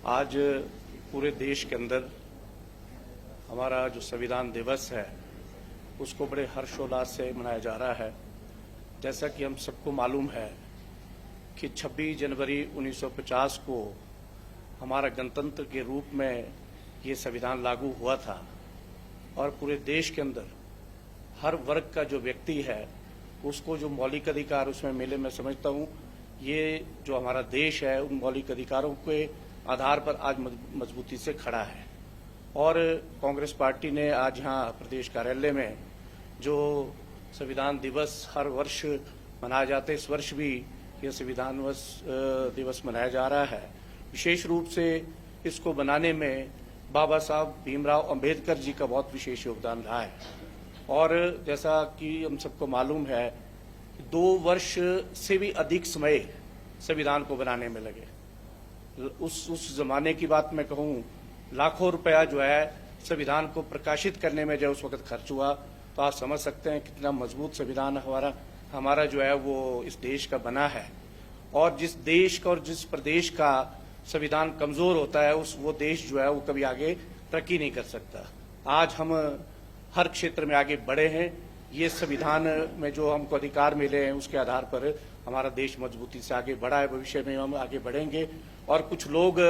आज पूरे देश के अंदर हमारा जो संविधान दिवस है उसको बड़े हर्षोल्लास से मनाया जा रहा है। जैसा कि हम सबको मालूम है कि 26 जनवरी 1950 को हमारा गणतंत्र के रूप में ये संविधान लागू हुआ था और पूरे देश के अंदर हर वर्ग का जो व्यक्ति है उसको जो मौलिक अधिकार उसमें मिले। मैं समझता हूँ ये जो हमारा देश है उन मौलिक अधिकारों के आधार पर आज मजबूती से खड़ा है। और कांग्रेस पार्टी ने आज यहाँ प्रदेश कार्यालय में जो संविधान दिवस हर वर्ष मनाया जाता है, इस वर्ष भी यह संविधान दिवस मनाया जा रहा है। विशेष रूप से इसको बनाने में बाबा साहब भीमराव अंबेडकर जी का बहुत विशेष योगदान रहा है। और जैसा कि हम सबको मालूम है 2 वर्ष से भी अधिक समय संविधान को बनाने में लगे। उस जमाने की बात मैं कहूँ, लाखों रुपया जो है संविधान को प्रकाशित करने में जो उस वक्त खर्च हुआ, तो आप समझ सकते हैं कितना मजबूत संविधान हमारा जो है वो इस देश का बना है। और जिस देश का और जिस प्रदेश का संविधान कमजोर होता है वो देश जो है वो कभी आगे तरक्की नहीं कर सकता। आज हम हर क्षेत्र में आगे बढ़े हैं। ये संविधान में जो हमको अधिकार मिले हैं उसके आधार पर हमारा देश मजबूती से आगे बढ़ा है। भविष्य में हम आगे बढ़ेंगे। और कुछ लोग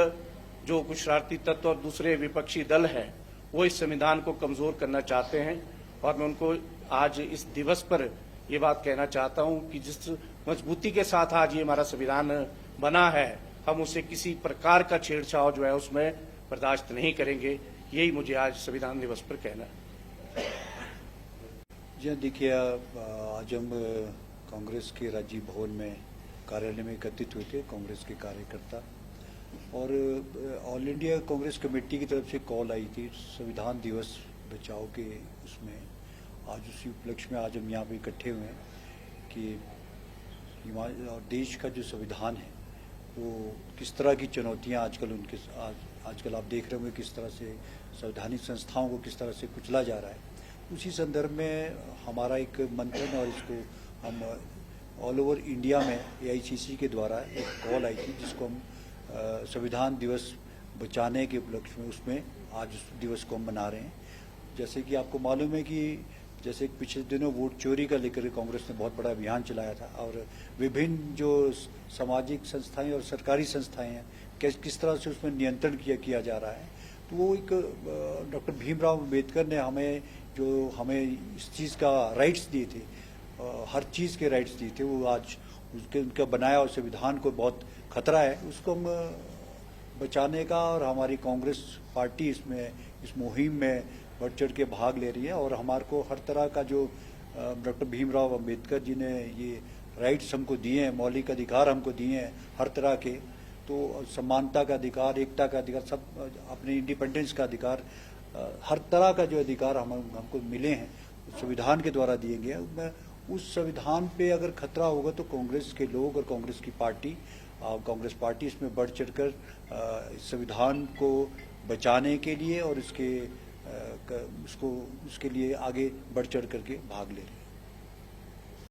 जो कुछ शरारती तत्व और दूसरे विपक्षी दल हैं वो इस संविधान को कमजोर करना चाहते हैं। और मैं उनको आज इस दिवस पर ये बात कहना चाहता हूं कि जिस मजबूती के साथ आज ये हमारा संविधान बना है, हम उसे किसी प्रकार का छेड़छाड़ जो है उसमें बर्दाश्त नहीं करेंगे। यही मुझे आज संविधान दिवस पर कहना है। जी देखिए, आज हम कांग्रेस के राजीव भवन में कार्यालय में एकत्रित हुए थे, कांग्रेस के कार्यकर्ता, और ऑल इंडिया कांग्रेस कमेटी की तरफ से कॉल आई थी संविधान दिवस बचाओ के उसमें। आज उसी उपलक्ष्य में आज हम यहाँ पे इकट्ठे हुए हैं कि देश का जो संविधान है वो किस तरह की चुनौतियाँ आजकल आप देख रहे होंगे किस तरह से संवैधानिक संस्थाओं को किस तरह से कुचला जा रहा है। उसी संदर्भ में हमारा एक मंथन और इसको हम ऑल ओवर इंडिया में AICC के द्वारा एक कॉल आई थी जिसको हम संविधान दिवस बचाने के उपलक्ष्य में उसमें आज उस दिवस को हम मना रहे हैं। जैसे कि आपको मालूम है कि जैसे पिछले दिनों वोट चोरी का लेकर कांग्रेस ने बहुत बड़ा अभियान चलाया था और विभिन्न जो सामाजिक संस्थाएं और सरकारी संस्थाएं हैं किस तरह से उसमें नियंत्रण किया जा रहा है। तो वो एक डॉक्टर भीमराव अंबेडकर ने हमें इस चीज़ का राइट्स दिए थे, हर चीज़ के राइट्स दिए थे, वो आज उनका बनाया और संविधान को बहुत खतरा है, उसको हम बचाने का। और हमारी कांग्रेस पार्टी इस मुहिम में बढ़ चढ़ के भाग ले रही है। और हमारे को हर तरह का जो डॉक्टर भीमराव अंबेडकर जी ने ये राइट्स हमको दिए हैं, मौलिक अधिकार हमको दिए हैं हर तरह के, तो समानता का अधिकार, एकता का अधिकार, सब अपने इंडिपेंडेंस का अधिकार, हर तरह का जो अधिकार हमको मिले हैं संविधान के द्वारा दिए गए। उस संविधान पे अगर खतरा होगा तो कांग्रेस के लोग और कांग्रेस पार्टी इसमें बढ़ चढ़कर संविधान को बचाने के लिए और उसके लिए आगे बढ़ चढ़ करके भाग ले रहे हैं।